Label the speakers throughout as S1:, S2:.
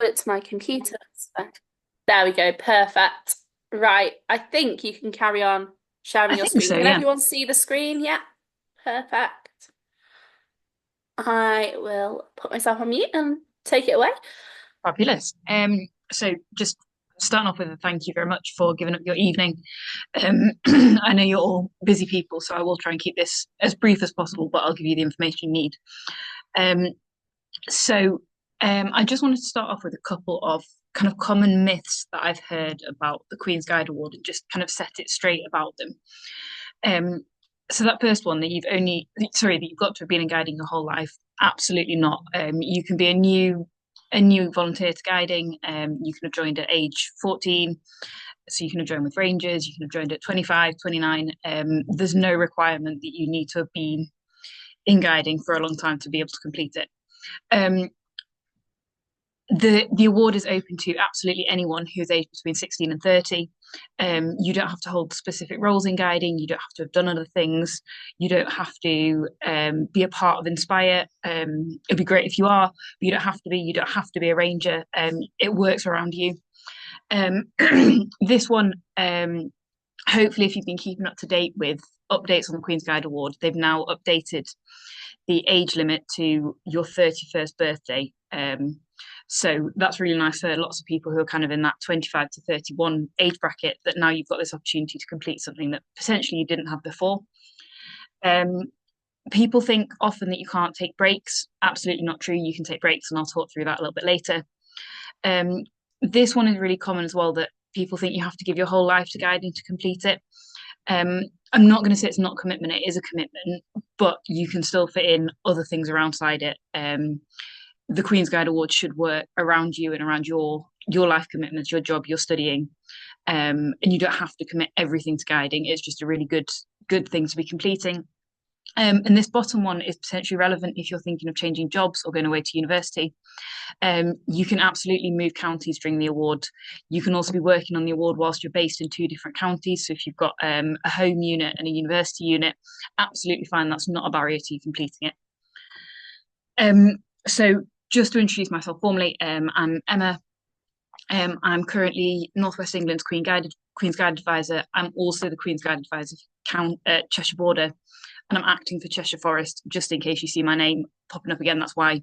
S1: it to my computer. So, there we go. Perfect. Right. I think you can carry on
S2: I
S1: sharing your
S2: think
S1: screen.
S2: so,
S1: Can
S2: yeah.
S1: everyone see the screen? Yeah. Perfect. I will put myself on mute and take it away.
S2: Fabulous. So just starting off with a thank you very much for giving up your evening. I know you're all busy people, so I will try and keep this as brief as possible, but I'll give you the information you need. Um, so I just wanted to start off with a couple of kind of common myths that I've heard about the Queen's Guide Award and just kind of set it straight about them. Um, so that first one that you've got to have been in guiding your whole life. Absolutely not. You can be a new volunteer to guiding. You can have joined at age 14. So you can have joined with Rangers, you can have joined at 25, 29. There's no requirement that you need to have been in guiding for a long time to be able to complete it. Um, the award is open to absolutely anyone who's aged between 16 and 30. You don't have to hold specific roles in guiding. You don't have to have done other things. You don't have to be a part of Inspire. It'd be great if you are, but you don't have to be. You don't have to be a ranger. It works around you. Um, this one, hopefully, if you've been keeping up to date with updates on the Queen's Guide Award, they've now updated the age limit to your 31st birthday. So that's really nice for lots of people who are kind of in that 25 to 31 age bracket, that now you've got this opportunity to complete something that potentially you didn't have before. Um, People think often that you can't take breaks. Absolutely not true. You can take breaks, and I'll talk through that a little bit later. Um, this one is really common as well, that people think you have to give your whole life to guiding to complete it. Um, I'm not going to say it's not commitment, it is a commitment, but you can still fit in other things alongside it. The Queen's Guide Award should work around you and around your life commitments, your job, your studying, and you don't have to commit everything to guiding. It's just a really good thing to be completing. And this bottom one is potentially relevant if you're thinking of changing jobs or going away to university. You can absolutely move counties during the award. You can also be working on the award whilst you're based in two different counties. So if you've got a home unit and a university unit, absolutely fine. That's not a barrier to you completing it. So just to introduce myself formally, I'm Emma. I'm currently Northwest England's Queen's Guide Advisor. I'm also the Queen's Guide Advisor for Cheshire Border, and I'm acting for Cheshire Forest, just in case you see my name popping up again. That's why.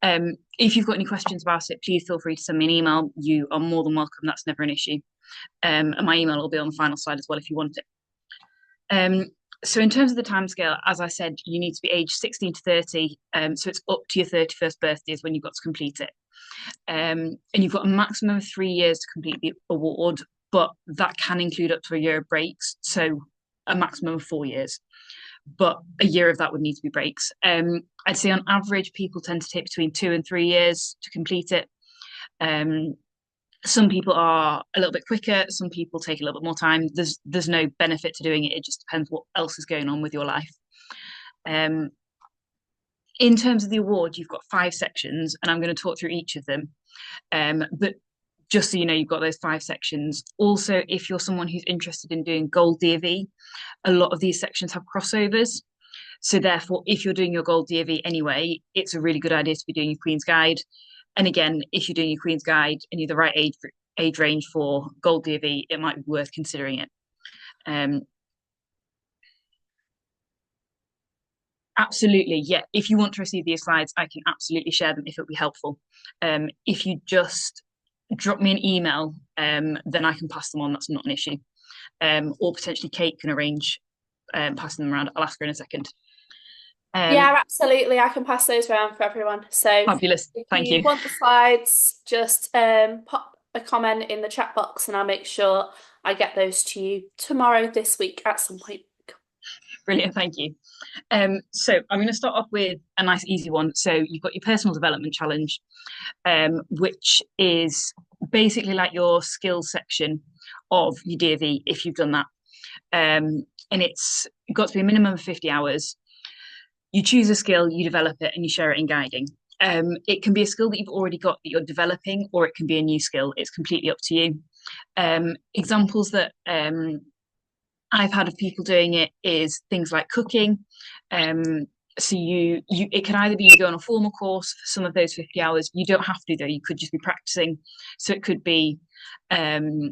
S2: If you've got any questions about it, please feel free to send me an email. You are more than welcome. That's never an issue. And my email will be on the final slide as well if you want it. Um, so in terms of the timescale, as I said, you need to be aged 16 to 30. So it's up to your 31st birthday is when you've got to complete it. And you've got a maximum of 3 years to complete the award, but that can include up to a year of breaks. So a maximum of 4 years, but a year of that would need to be breaks. I'd say on average, people tend to take between 2 and 3 years to complete it. Um, some people are a little bit quicker. Some people take a little bit more time. There's no benefit to doing it. It just depends what else is going on with your life. Um, in terms of the award, you've got 5 sections, and I'm going to talk through each of them. But just so you know, you've got those 5 sections. Also, if you're someone who's interested in doing Gold DofE, a lot of these sections have crossovers. So therefore, if you're doing your Gold DofE anyway, it's a really good idea to be doing your Queen's Guide. And again, if you're doing your Queen's Guide and you're the right age range for Gold DofE, it might be worth considering it. Um, Absolutely, yeah. If you want to receive these slides, I can absolutely share them if it would be helpful. If you just drop me an email, then I can pass them on. That's not an issue. Or potentially Kate can arrange passing them around. I'll ask her in a second.
S1: Yeah,
S2: Um,
S1: absolutely. I can pass those around for everyone. So
S2: Fabulous.
S1: if
S2: Thank
S1: you
S2: you.
S1: want the slides, just pop a comment in the chat box and I'll make sure I get those to you tomorrow, this week at some point.
S2: Brilliant. Thank you. So I'm going to start off with a nice, easy one. So you've got your personal development challenge, which is basically like your skills section of your DofE if you've done that. And it's got to be a minimum of 50 hours. You choose a skill, you develop it, and you share it in guiding. It can be a skill that you've already got that you're developing, or it can be a new skill. It's completely up to you. Examples that I've had of people doing it is things like cooking. So you it can either be you go on a formal course for some of those 50 hours. You don't have to though. You could just be practicing. So it could be um,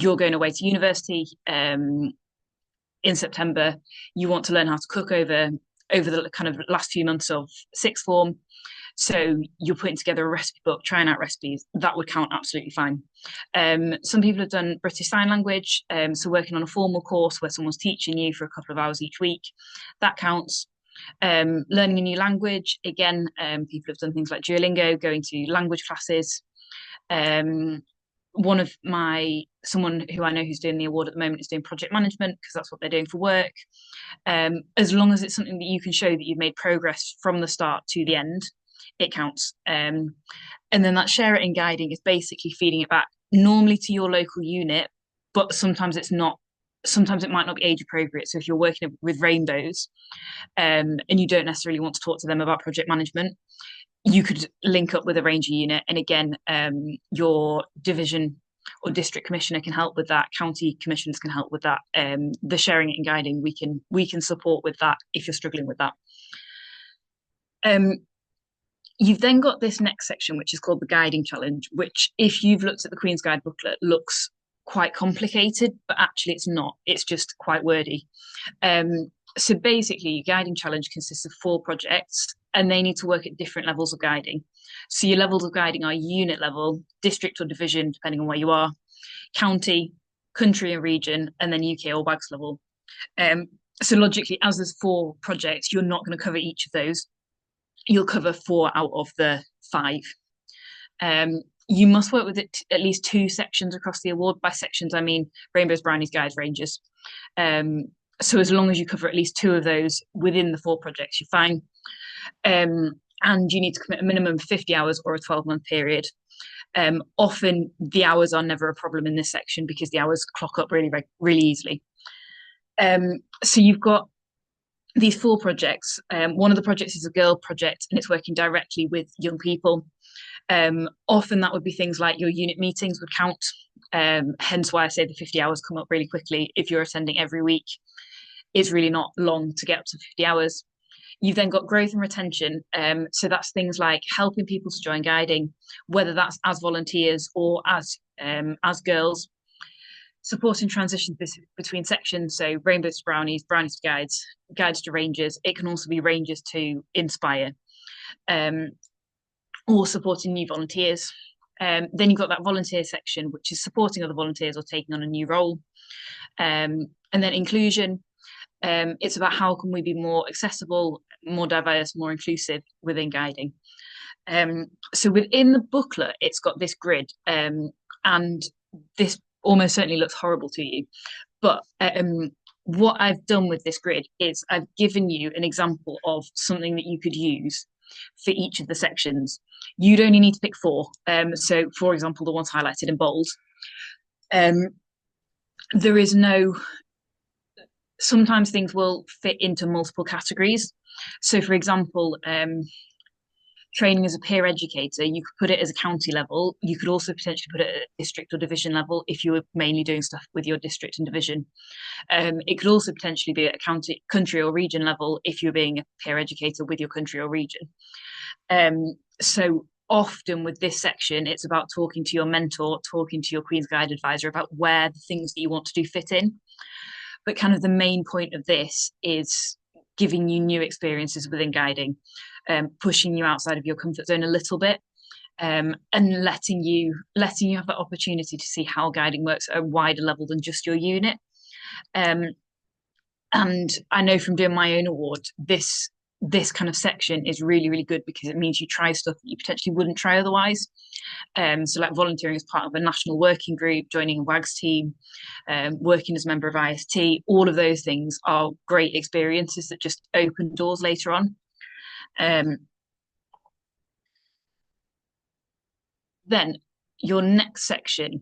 S2: you're going away to university in September. You want to learn how to cook over the kind of last few months of sixth form. So you're putting together a recipe book, trying out recipes. That would count absolutely fine. Some people have done British Sign Language, so working on a formal course where someone's teaching you for a couple of hours each week, that counts. Learning a new language, again, people have done things like Duolingo, going to language classes. Um, someone who I know who's doing the award at the moment is doing project management because that's what they're doing for work. As long as it's something that you can show that you've made progress from the start to the end, it counts. And then that share it in guiding is basically feeding it back normally to your local unit, but sometimes it's not. Sometimes it might not be age appropriate. So if you're working with rainbows, and you don't necessarily want to talk to them about project management, you could link up with a ranger unit. And again, your division or district commissioner can help with that. County commissioners can help with that. The sharing it and guiding, we can support with that if you're struggling with that. You've then got this next section, which is called the guiding challenge, which if you've looked at the Queen's Guide booklet, looks quite complicated, but actually it's not. It's just quite wordy. So basically, your guiding challenge consists of 4 projects, and they need to work at different levels of guiding. So your levels of guiding are unit level, district or division, depending on where you are, county, country and region, and then UK or WAGS level. So logically, as there's 4 projects, you're not going to cover each of those. You'll cover 4 out of the 5. You must work with at least 2 sections across the award. By sections, I mean rainbows, brownies, guides, rangers. So as long as you cover at least 2 of those within the 4 projects, you're fine. And you need to commit a minimum of 50 hours or a 12-month period. Often the hours are never a problem in this section because the hours clock up really easily. So you've got these 4 projects. One of the projects is a girl project and it's working directly with young people. Often that would be things like your unit meetings would count. Hence why I say the 50 hours come up really quickly. If you're attending every week, it's really not long to get up to 50 hours. You've then got growth and retention. So that's things like helping people to join guiding, whether that's as volunteers or as girls, supporting transitions between sections. So rainbows to brownies, brownies to guides, guides to rangers. It can also be rangers to inspire, or supporting new volunteers. Then you've got that volunteer section, which is supporting other volunteers or taking on a new role. And then inclusion. It's about how can we be more accessible, more diverse, more inclusive within guiding. So within the booklet, it's got this grid, and this almost certainly looks horrible to you. But what I've done with this grid is I've given you an example of something that you could use for each of the sections. You'd only need to pick 4. So, for example, the ones highlighted in bold. There is no. Sometimes things will fit into multiple categories. So, for example, training as a peer educator, you could put it as a county level. You could also potentially put it at district or division level if you were mainly doing stuff with your district and division. It could also potentially be at a county, country or region level if you're being a peer educator with your country or region. So often with this section, it's about talking to your mentor, talking to your Queen's Guide advisor about where the things that you want to do fit in. But kind of the main point of this is giving you new experiences within guiding, pushing you outside of your comfort zone a little bit, and letting you have that opportunity to see how guiding works at a wider level than just your unit. And I know from doing my own award, this kind of section is really, really good because it means you try stuff that you potentially wouldn't try otherwise. So like volunteering as part of a national working group, joining a WAGS team, working as a member of IST, all of those things are great experiences that just open doors later on. Then your next section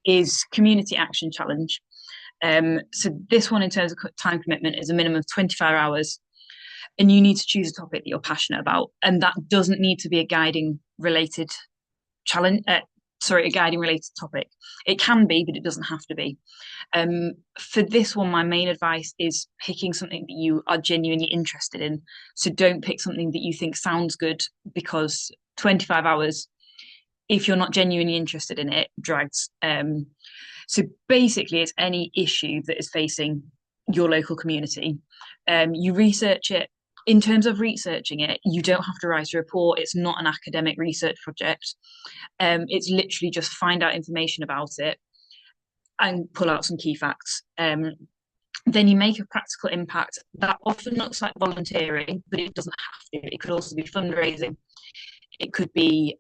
S2: is Community Action Challenge. So this one in terms of time commitment is a minimum of 25 hours and you need to choose a topic that you're passionate about. And that doesn't need to be a guiding related challenge sorry, a guiding related topic. It can be, but it doesn't have to be. For this one, my main advice is picking something that you are genuinely interested in. So don't pick something that you think sounds good, because 25 hours, if you're not genuinely interested in it, drags. So basically, it's any issue that is facing your local community. You research it. In terms of researching it, you don't have to write a report. It's not an academic research project. It's literally just find out information about it and pull out some key facts. Then you make a practical impact. That often looks like volunteering, but it doesn't have to. It could also be fundraising. It could be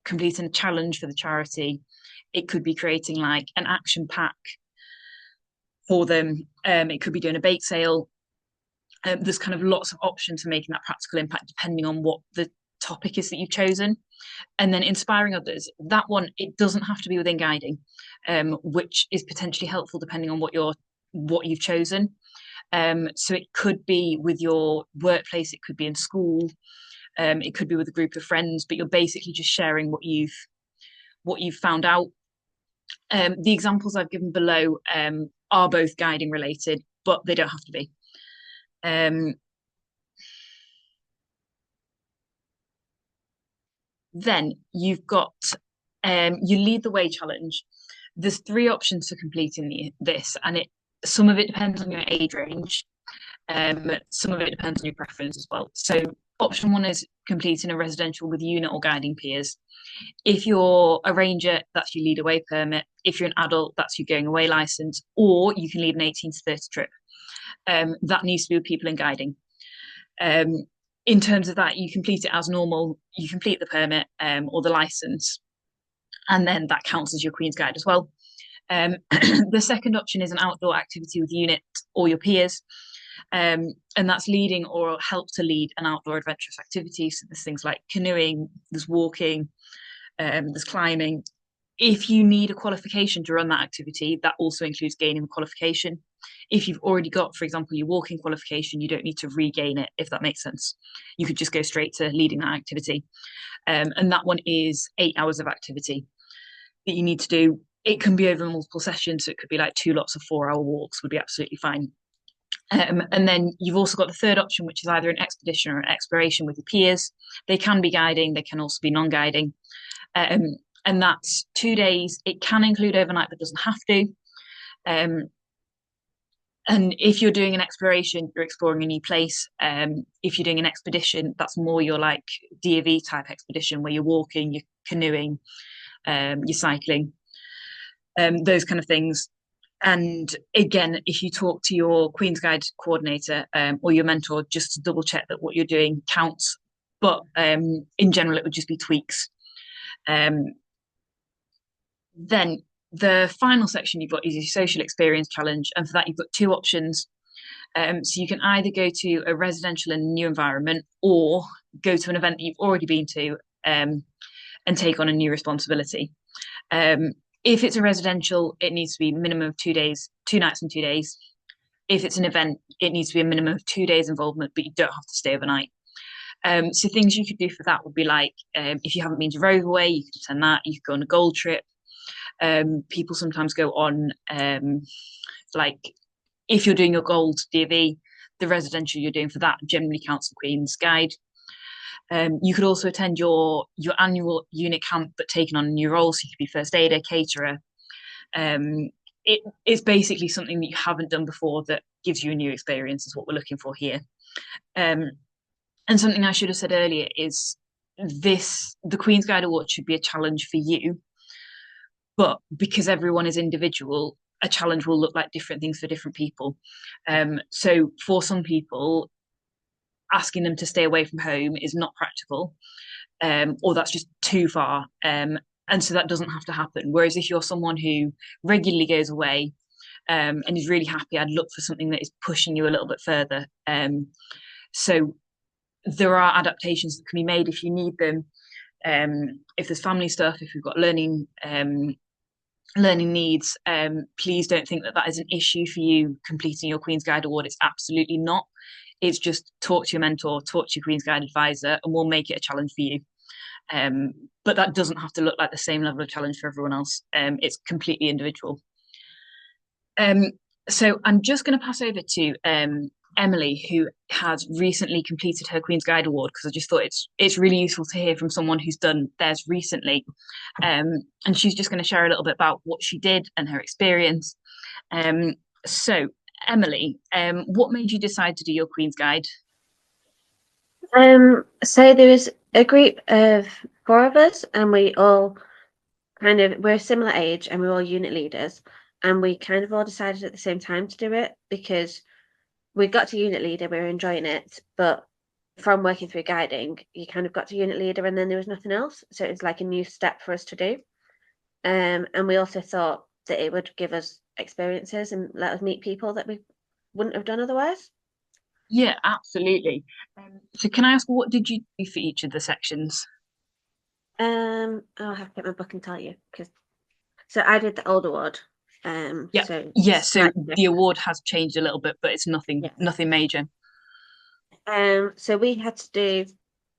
S2: completing a challenge for the charity. It could be creating like an action pack for them. It could be doing a bake sale. There's kind of lots of options for making that practical impact depending on what the topic is that you've chosen. And then inspiring others, that one, it doesn't have to be within guiding, which is potentially helpful depending on what you've chosen. So it could be with your workplace, it could be in school, it could be with a group of friends, but you're basically just sharing what you've found out. The examples I've given below are both guiding related, but they don't have to be. Then you've got you lead the way challenge. There's three options for completing this, and some of it depends on your age range. Some of it depends on your preference as well. So option one is completing a residential with unit or guiding peers. If you're a ranger, that's your lead away permit. If you're an adult, that's your going away license, or you can lead an 18 to 30 trip. That needs to be with people in guiding. In terms of that, you complete it as normal. You complete the permit or the license, and then that counts as your Queen's Guide as well. The second option is an outdoor activity with the unit or your peers. And that's leading or help to lead an outdoor adventurous activity. So there's things like canoeing, there's walking, there's climbing. If you need a qualification to run that activity, that also includes gaining a qualification. If you've already got, for example, your walking qualification, you don't need to regain it, if that makes sense. You could just go straight to leading that activity. And that one is 8 hours of activity that you need to do. It can be over multiple sessions, so it could be like 2 lots of 4-hour walks would be absolutely fine. And then you've also got the third option, which is either an expedition or an exploration with your peers. They can be guiding, they can also be non-guiding. And that's 2 days. It can include overnight, but doesn't have to. And if you're doing an exploration, you're exploring a new place. If you're doing an expedition, that's more your like DAV type expedition where you're walking, you're canoeing, you're cycling, those kind of things. And again, if you talk to your Queen's Guide coordinator or your mentor, just to double check that what you're doing counts. But in general, it would just be tweaks. Then the final section you've got is your social experience challenge. And for that, you've got 2 options. So you can either go to a residential and new environment or go to an event that you've already been to and take on a new responsibility. If it's a residential, it needs to be a minimum of 2 days, 2 nights and 2 days. If it's an event, it needs to be a minimum of 2 days involvement, but you don't have to stay overnight. So things you could do for that would be like, if you haven't been to Roverway, you could attend that. You could go on a gold trip. People sometimes go on, like, if you're doing your gold DAV, the residential you're doing for that generally counts the Queen's Guide. You could also attend your annual unit camp, but taking on a new role. So you could be first aider, caterer. It's basically something that you haven't done before that gives you a new experience is what we're looking for here. And something I should have said earlier is the Queen's Guide Award should be a challenge for you. But because everyone is individual, a challenge will look like different things for different people. So for some people, asking them to stay away from home is not practical, or that's just too far. And so that doesn't have to happen. Whereas if you're someone who regularly goes away and is really happy, I'd look for something that is pushing you a little bit further. So there are adaptations that can be made if you need them. If there's family stuff, if you've got learning needs, please don't think that is an issue for you completing your Queen's Guide Award. It's absolutely not. It's just talk to your mentor, talk to your Queen's Guide advisor, and we'll make it a challenge for you. But that doesn't have to look like the same level of challenge for everyone else. It's completely individual. Um, so I'm just going to pass over to Emily, who has recently completed her Queen's Guide Award, because I just thought it's really useful to hear from someone who's done theirs recently. And she's just going to share a little bit about what she did and her experience. Um, so Emily, what made you decide to do your Queen's Guide?
S3: So there was a group of four of us, and we all we're a similar age, and we're all unit leaders, and we kind of all decided at the same time to do it because we got to unit leader, we were enjoying it, but from working through guiding, you kind of got to unit leader, and then there was nothing else. So it was like a new step for us to do. And we also thought that it would give us experiences and let us meet people that we wouldn't have done otherwise.
S2: Yeah, absolutely. So can I ask, what did you do for each of the sections?
S3: I'll have to get my book and tell you because so I did the old award.
S2: Yeah,
S3: So
S2: yeah. So
S3: slightly
S2: the
S3: different.
S2: award has changed a little bit, but it's
S3: Yeah.
S2: nothing major.
S3: So we had to do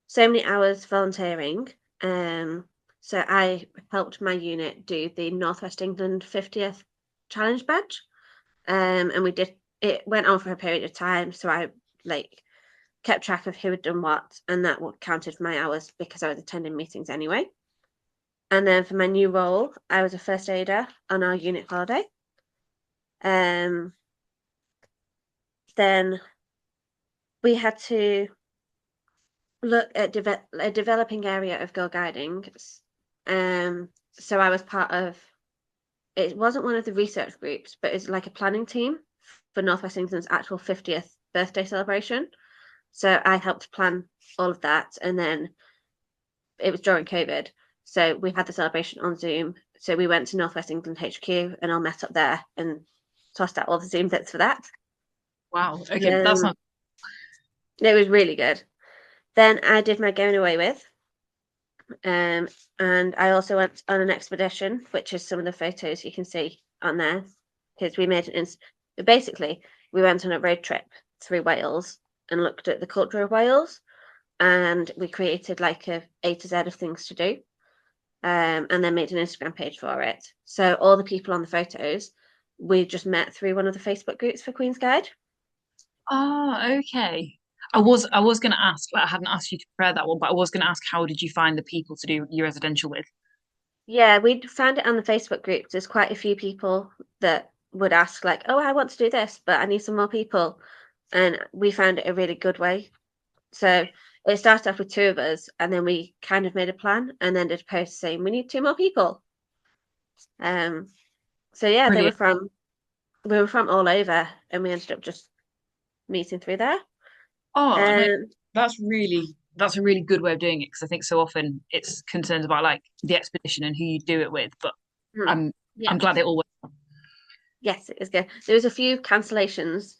S3: so many hours volunteering. So I helped my unit do the Northwest England 50th challenge badge. And we did it went on for a period of time. So I like kept track of who had done what, and that what counted for my hours because I was attending meetings anyway. And then for my new role, I was a first aider on our unit holiday. Um, then we had to look at a developing area of girl guiding. So I was part of it wasn't one of the research groups, but it's like a planning team for Northwest England's actual 50th birthday celebration. So I helped plan all of that, and then it was during COVID, so we had the celebration on Zoom. So we went to Northwest England HQ and all met up there and tossed out all the Zoom bits for that.
S2: Wow. Okay, that's
S3: Um,
S2: not.
S3: it was really good. Then I did my going away with, um, and I also went on an expedition, which is some of the photos you can see on there, because we made it. Basically, we went on a road trip through Wales and looked at the culture of Wales, and we created like A to Z of things to do, and then made an Instagram page for it. So all the people on the photos, we just met through one of the Facebook groups for Queen's Guide.
S2: Oh, okay. I was going to ask, like, I hadn't asked you to prepare that one, but I was going to ask, how did you find the people to do your residential with?
S3: Yeah, we found it on the Facebook groups. There's quite a few people that would ask, like, "Oh, I want to do this, but I need some more people," and we found it a really good way. So it started off with two of us, and then we kind of made a plan, and then did a post saying we need two more people. Um, so yeah,
S2: Brilliant.
S3: we were from all over, and we ended up just meeting through there.
S2: Oh, no,
S3: Um,
S2: that's a really good way of doing it, because I think so often it's concerns about like the expedition and who you do it with, but
S3: hmm,
S2: I'm
S3: yeah,
S2: I'm glad it all went.
S3: yes, it was good. There was a few cancellations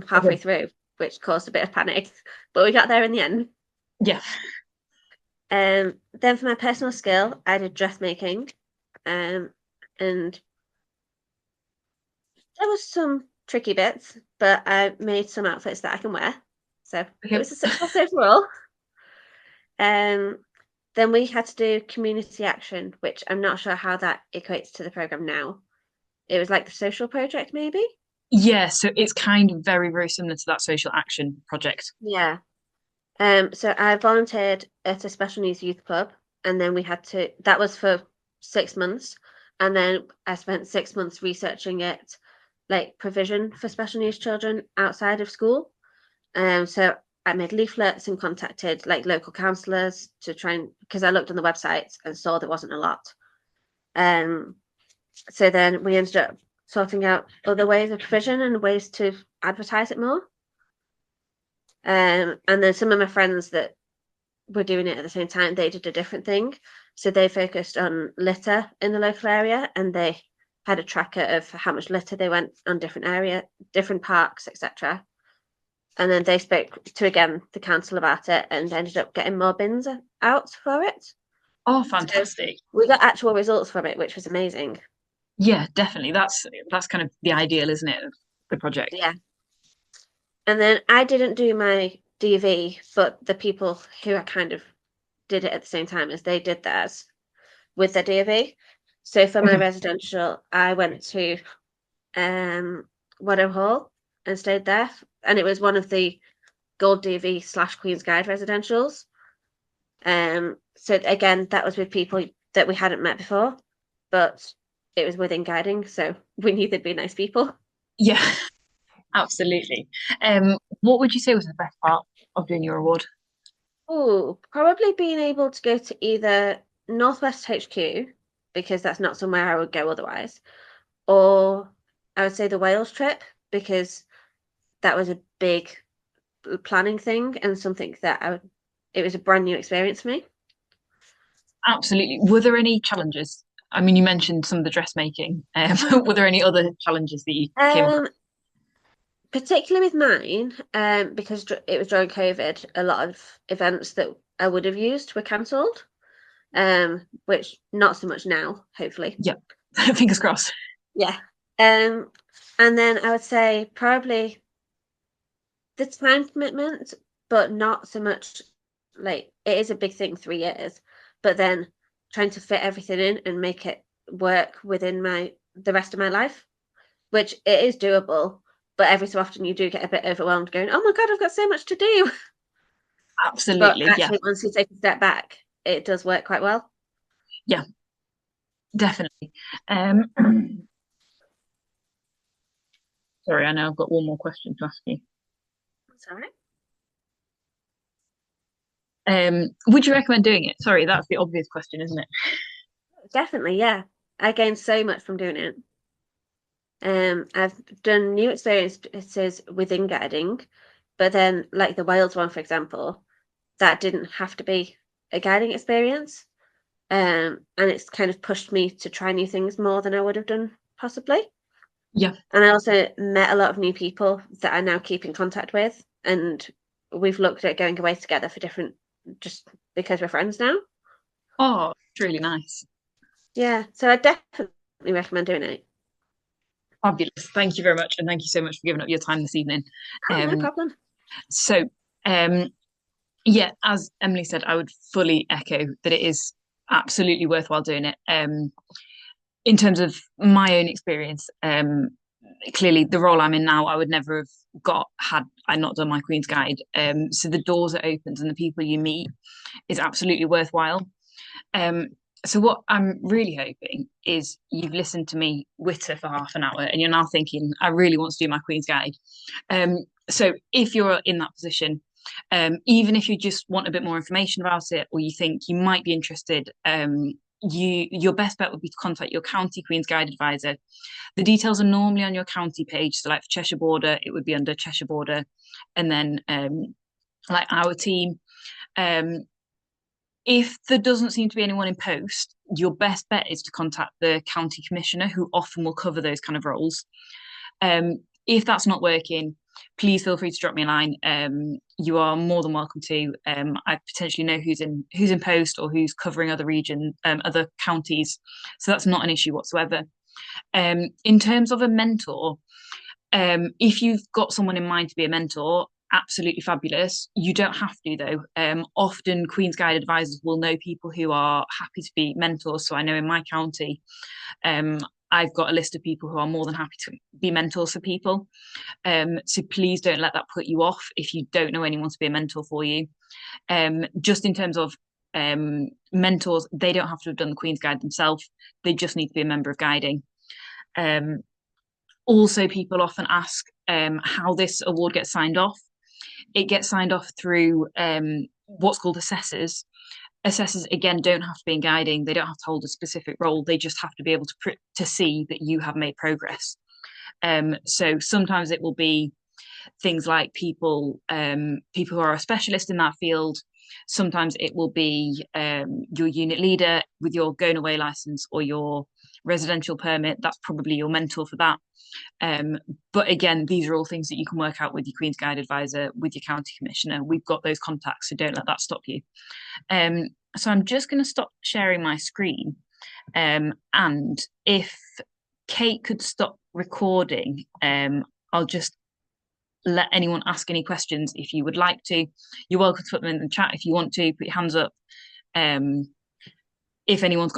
S3: halfway
S2: Okay.
S3: through, which caused a bit of panic, but we got there in the end.
S2: Yeah.
S3: Then for my personal skill, I did dressmaking, and there was some tricky bits, but I made some outfits that I can wear. So it
S2: Okay.
S3: was a success overall. Um, then we had to do community action, which I'm not sure how that equates to the program now. It was like the social project, maybe?
S2: Yeah, so it's kind of very, very similar to that social action project.
S3: Yeah. So I volunteered at a special needs youth club, and then we had to, that was for 6 months. And then I spent 6 months researching it, like provision for special needs children outside of school. So I made leaflets and contacted like local counsellors to try and, because I looked on the website and saw there wasn't a lot. Um, so then we ended up sorting out other ways of provision and ways to advertise it more. And then some of my friends that were doing it at the same time, they did a different thing. So they focused on litter in the local area, and they had a tracker of how much litter they went on different parks, etc. And then they spoke to again the council about it and ended up getting more bins out for it.
S2: Oh,
S3: So
S2: fantastic.
S3: we got actual results from it, which was amazing.
S2: Yeah, definitely. That's kind of the ideal, isn't it, of the project?
S3: Yeah. And then I didn't do my DV, but the people who I kind of did it at the same time as they did theirs with their DAV. So for my
S2: Okay.
S3: residential, I went to Waddow Hall and stayed there, and it was one of the Gold DV / Queen's Guide residentials. So again, that was with people that we hadn't met before, but it was within guiding, so we knew they'd be nice people.
S2: Yeah, absolutely. What would you say was the best part of doing your award?
S3: Oh, probably being able to go to either Northwest HQ, because that's not somewhere I would go otherwise, or I would say the Wales trip, because that was a big planning thing and something that it was a brand new experience for me.
S2: Absolutely. Were there any challenges? I mean, you mentioned some of the dressmaking. Were there any other challenges that you came across?
S3: Um, Particularly with mine, because it was during COVID, a lot of events that I would have used were cancelled, which not so much now, hopefully.
S2: Yeah, fingers crossed.
S3: Yeah. And then I would say probably the time commitment, but not so much like it is a big thing, 3 years, but then trying to fit everything in and make it work within the rest of my life, which it is doable, but every so often you do get a bit overwhelmed going, oh my God, I've got so much to do. But
S2: Absolutely. Yeah,
S3: actually, once you take a step back, it does work quite well.
S2: yeah, definitely. Um, sorry, I know I've got one more question to ask you.
S3: That's all right.
S2: Would you recommend doing it? Sorry, that's the obvious question, isn't it?
S3: Definitely, yeah. I gained so much from doing it. I've done new experiences within guiding, but then like the Wales one, for example, that didn't have to be a guiding experience. And it's kind of pushed me to try new things more than I would have done possibly.
S2: Yeah.
S3: And I also met a lot of new people that I now keep in contact with, and we've looked at going away together for different, just because we're friends now.
S2: Oh, it's really nice.
S3: Yeah, so I definitely recommend doing it.
S2: Fabulous. Thank you very much. And thank you so much for giving up your time this evening.
S3: Oh, no
S2: Um,
S3: problem.
S2: so, um, yeah, as Emily said, I would fully echo that it is absolutely worthwhile doing it. In terms of my own experience, clearly the role I'm in now, I would never have got had I not done my Queen's Guide. So the doors it opens and the people you meet is absolutely worthwhile. Um, so what I'm really hoping is you've listened to me witter for half an hour and you're now thinking, I really want to do my Queen's Guide. So if you're in that position, even if you just want a bit more information about it or you think you might be interested, your best bet would be to contact your county Queen's Guide advisor. The details are normally on your county page. So like for Cheshire Border, it would be under Cheshire Border. And then like our team. If there doesn't seem to be anyone in post, your best bet is to contact the county commissioner, who often will cover those kind of roles. If that's not working, please feel free to drop me a line. You are more than welcome to. I potentially know who's in post or who's covering other regions, other counties, so that's not an issue whatsoever. In terms of a mentor, if you've got someone in mind to be a mentor, absolutely fabulous. You don't have to though. Often Queen's Guide advisors will know people who are happy to be mentors. So I know in my county, I've got a list of people who are more than happy to be mentors for people. So please don't let that put you off if you don't know anyone to be a mentor for you. Just in terms of mentors, they don't have to have done the Queen's Guide themselves. They just need to be a member of guiding. Also, people often ask how this award gets signed off. It gets signed off through what's called assessors. Assessors, again, don't have to be in guiding. They don't have to hold a specific role. They just have to be able to see that you have made progress. So sometimes it will be things like people who are a specialist in that field. Sometimes it will be your unit leader with your going away license or your residential permit. That's probably your mentor for that. But again, these are all things that you can work out with your Queen's Guide advisor, with your county commissioner. We've got those contacts, so don't let that stop you. So I'm just going to stop sharing my screen. And if Kate could stop recording, I'll just let anyone ask any questions if you would like to. You're welcome to put them in the chat if you want to, put your hands up. If anyone's got